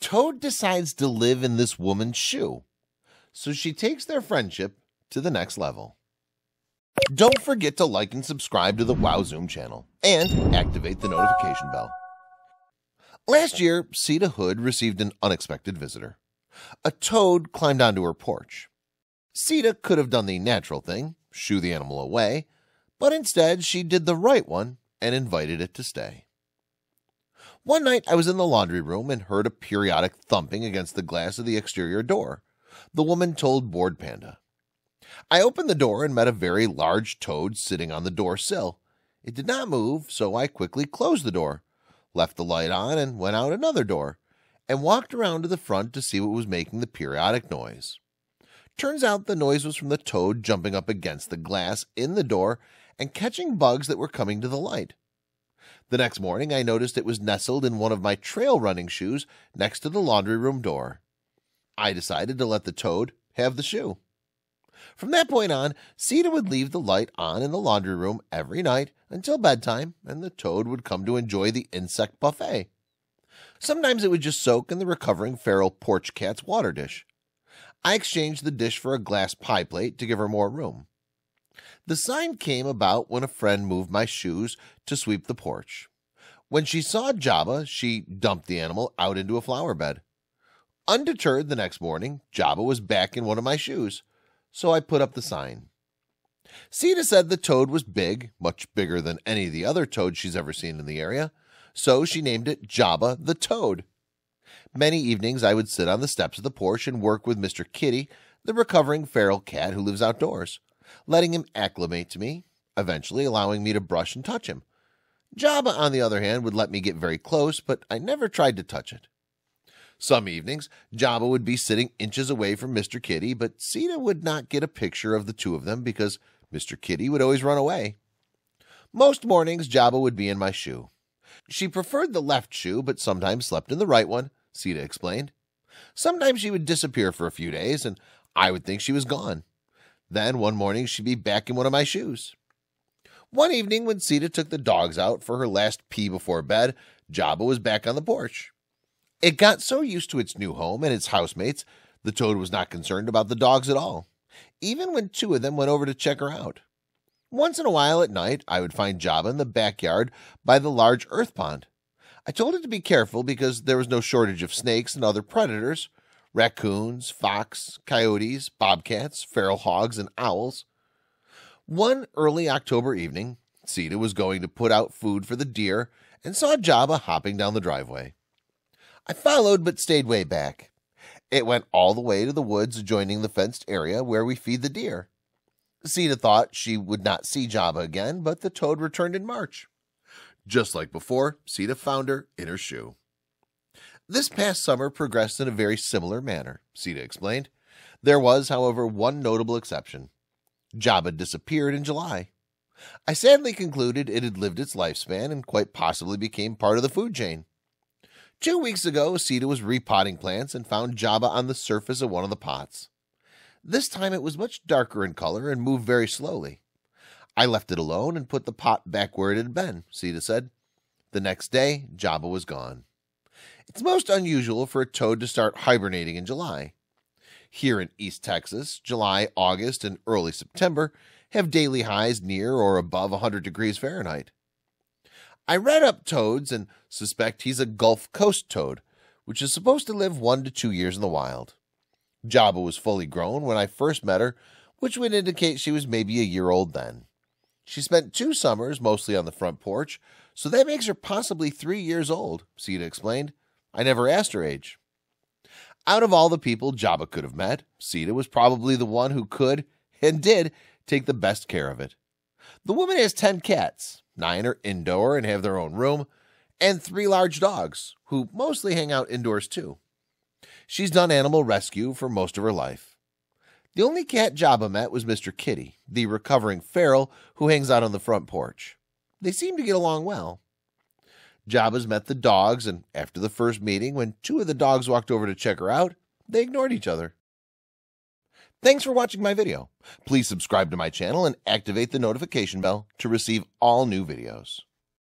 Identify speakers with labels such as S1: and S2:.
S1: Toad decides to live in this woman's shoe, so she takes their friendship to the next level. Don't forget to like and subscribe to the Wow Zoom channel and activate the notification bell. Last year, Sita Hood received an unexpected visitor. A toad climbed onto her porch. Sita could have done the natural thing, shoo the animal away, but instead she did the right one and invited it to stay. One night I was in the laundry room and heard a periodic thumping against the glass of the exterior door. The woman told Bored Panda. I opened the door and met a very large toad sitting on the door sill. It did not move, so I quickly closed the door, left the light on, and went out another door, and walked around to the front to see what was making the periodic noise. Turns out the noise was from the toad jumping up against the glass in the door and catching bugs that were coming to the light. The next morning I noticed it was nestled in one of my trail running shoes next to the laundry room door. I decided to let the toad have the shoe. From that point on, Sita would leave the light on in the laundry room every night until bedtime, and the toad would come to enjoy the insect buffet. Sometimes it would just soak in the recovering feral porch cat's water dish. I exchanged the dish for a glass pie plate to give her more room. The sign came about when a friend moved my shoes to sweep the porch. When she saw Jabba, she dumped the animal out into a flower bed. Undeterred the next morning, Jabba was back in one of my shoes, so I put up the sign. Sita said the toad was big, much bigger than any of the other toads she's ever seen in the area, so she named it Jabba the Toad. Many evenings I would sit on the steps of the porch and work with Mr. Kitty, the recovering feral cat who lives outdoors, letting him acclimate to me, eventually allowing me to brush and touch him. Jabba, on the other hand, would let me get very close, but I never tried to touch it. Some evenings, Jabba would be sitting inches away from Mr. Kitty, but Sita would not get a picture of the two of them because Mr. Kitty would always run away. Most mornings, Jabba would be in my shoe. She preferred the left shoe, but sometimes slept in the right one, Sita explained. Sometimes she would disappear for a few days, and I would think she was gone. Then one morning she'd be back in one of my shoes. One evening when Sita took the dogs out for her last pee before bed, Jabba was back on the porch. It got so used to its new home and its housemates, the toad was not concerned about the dogs at all, even when two of them went over to check her out. Once in a while at night, I would find Jabba in the backyard by the large earth pond. I told it to be careful because there was no shortage of snakes and other predators, raccoons, fox, coyotes, bobcats, feral hogs, and owls. One early October evening, Sita was going to put out food for the deer and saw Jabba hopping down the driveway. I followed but stayed way back. It went all the way to the woods adjoining the fenced area where we feed the deer. Sita thought she would not see Jabba again, but the toad returned in March. Just like before, Sita found her in her shoe. This past summer progressed in a very similar manner, Sita explained. There was, however, one notable exception. Jabba disappeared in July. I sadly concluded it had lived its lifespan and quite possibly became part of the food chain. 2 weeks ago, Sita was repotting plants and found Jabba on the surface of one of the pots. This time it was much darker in color and moved very slowly. I left it alone and put the pot back where it had been, Sita said. The next day, Jabba was gone. It's most unusual for a toad to start hibernating in July. Here in East Texas, July, August, and early September have daily highs near or above 100 degrees Fahrenheit. I read up toads and suspect he's a Gulf Coast toad, which is supposed to live 1 to 2 years in the wild. Jabba was fully grown when I first met her, which would indicate she was maybe a year old then. She spent 2 summers mostly on the front porch, so that makes her possibly 3 years old, Sita explained. I never asked her age. Out of all the people Jabba could have met, Sita was probably the one who could, and did, take the best care of it. The woman has 10 cats. 9 are indoor and have their own room, and 3 large dogs, who mostly hang out indoors too. She's done animal rescue for most of her life. The only cat Jabba met was Mr. Kitty, the recovering feral who hangs out on the front porch. They seem to get along well. Jabba's met the dogs, and after the first meeting, when 2 of the dogs walked over to check her out, they ignored each other. Thanks for watching my video. Please subscribe to my channel and activate the notification bell to receive all new videos.